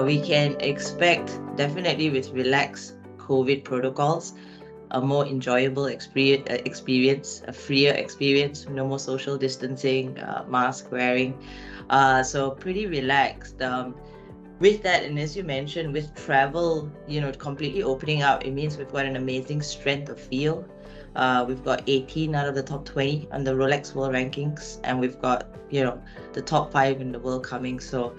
We can expect, definitely with relaxed COVID protocols, a more enjoyable experience, a freer experience, no more social distancing, mask wearing. So pretty relaxed. With that, and as you mentioned, with travel, completely opening up, it means we've got an amazing strength of field. We've got 18 out of the top 20 on the Rolex World Rankings, and we've got, the top 5 in the world coming. So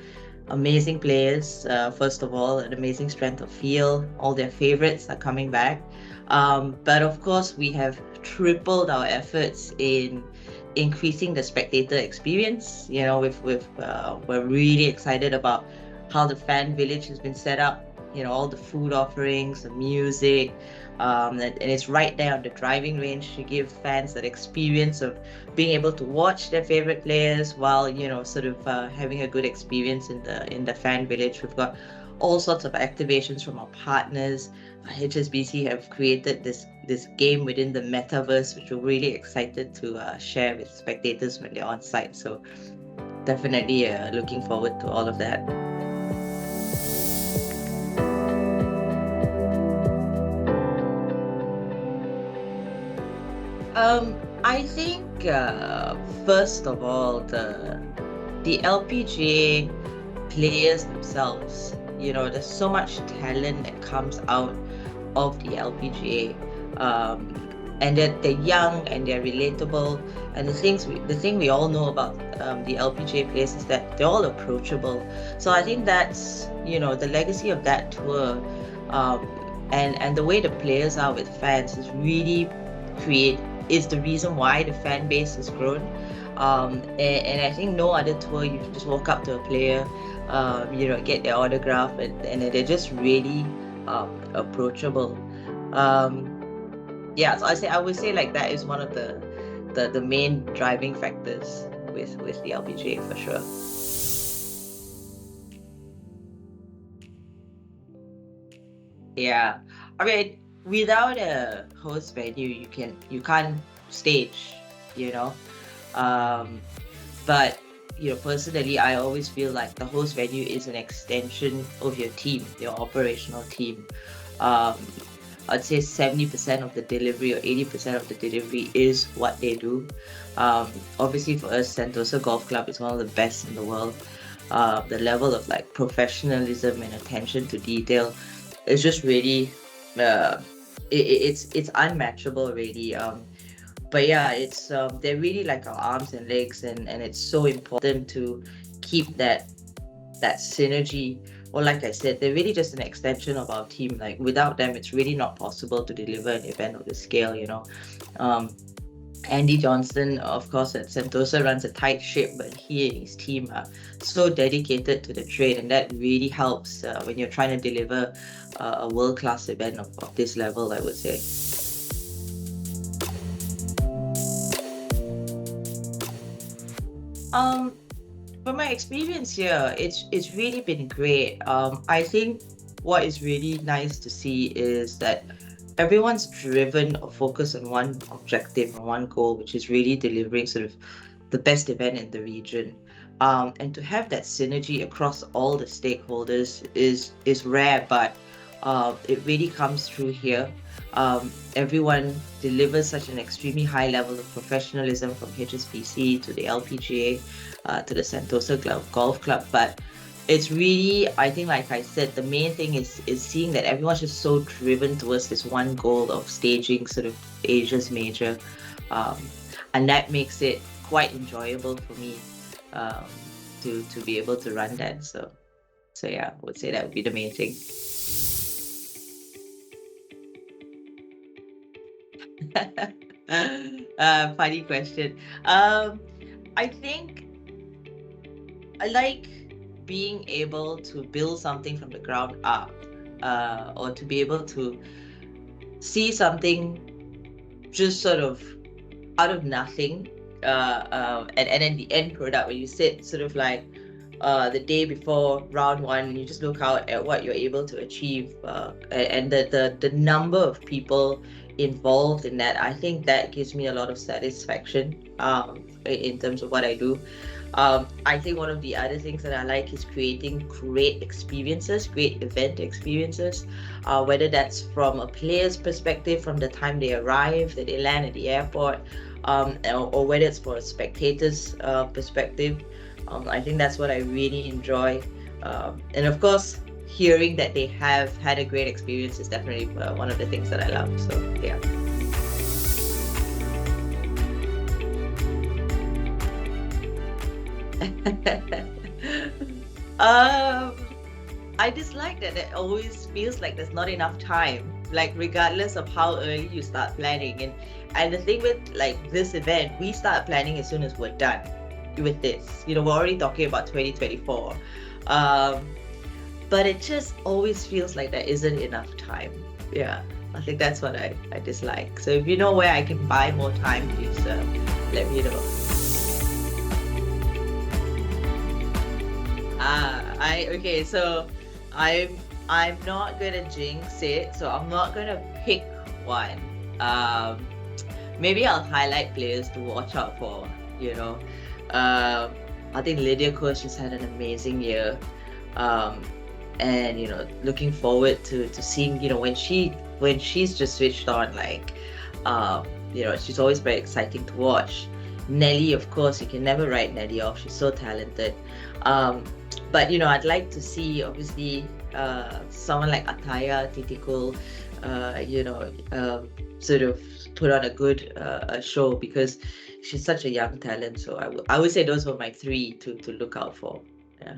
amazing players, first of all, an amazing strength of field. All their favorites are coming back. But of course, we have tripled our efforts in increasing the spectator experience. We're really excited about how the fan village has been set up, all the food offerings, the music, and it's right there on the driving range to give fans that experience of being able to watch their favorite players while, having a good experience in the fan village. We've got all sorts of activations from our partners. HSBC have created this game within the metaverse, which we're really excited to share with spectators when they're on site. So definitely looking forward to all of that. I think first of all, the LPGA players themselves, there's so much talent that comes out of the LPGA, and that they're young and they're relatable. And the thing we all know about the LPGA players is that they're all approachable. So I think that's the legacy of that tour, and the way the players are with fans is really is the reason why the fan base has grown. And I think no other tour you can just walk up to a player, get their autograph, and they're just really approachable. So I would say like that is one of the main driving factors with the LPGA for sure. Yeah, I mean, without a host venue, you can't stage, but personally, I always feel like the host venue is an extension of your team, your operational team. I'd say 70% of the delivery or 80% of the delivery is what they do. Obviously for us, Sentosa Golf Club is one of the best in the world. The level of like professionalism and attention to detail is just really it's unmatchable, really. But yeah, it's they're really like our arms and legs, and it's so important to keep that synergy. Or like I said, they're really just an extension of our team. Like without them, it's really not possible to deliver an event of this scale. Andy Johnson, of course, at Sentosa runs a tight ship, but he and his team are so dedicated to the trade, and that really helps when you're trying to deliver a world-class event of this level, I would say. From my experience here, it's really been great. I think what is really nice to see is that everyone's driven or focused on one objective and one goal, which is really delivering sort of the best event in the region. And to have that synergy across all the stakeholders is rare, but it really comes through here. Everyone delivers such an extremely high level of professionalism, from HSBC to the LPGA to the Sentosa Golf Club. But it's really, I think, like I said, the main thing is seeing that everyone's just so driven towards this one goal of staging sort of Asia's major, and that makes it quite enjoyable for me to be able to run that. So yeah, I would say that would be the main thing. Funny question. I think I like being able to build something from the ground up, or to be able to see something just sort of out of nothing, and then the end product, when you sit sort of like the day before round one, and you just look out at what you're able to achieve, and the number of people involved in that, I think that gives me a lot of satisfaction in terms of what I do. I think one of the other things that I like is creating great experiences, great event experiences, whether that's from a player's perspective, from the time they arrive, that they land at the airport, or whether it's for a spectator's perspective. I think that's what I really enjoy. And of course, hearing that they have had a great experience is definitely one of the things that I love. So, yeah. um, I dislike that it always feels like there's not enough time, like regardless of how early you start planning. And the thing with like this event, we start planning as soon as we're done with this. We're already talking about 2024. But it just always feels like there isn't enough time. Yeah, I think that's what I dislike. So if you know where I can buy more time, please let me know. Okay, so I'm not gonna jinx it, so I'm not gonna pick one. Maybe I'll highlight players to watch out for. I think Lydia Ko just had an amazing year. And looking forward to seeing when she's just switched on, like she's always very exciting to watch. Nelly, of course, you can never write Nelly off. She's so talented. But I'd like to see obviously someone like Ataya Titikul sort of put on a good show, because she's such a young talent. So I would say those were my three to look out for. Yeah.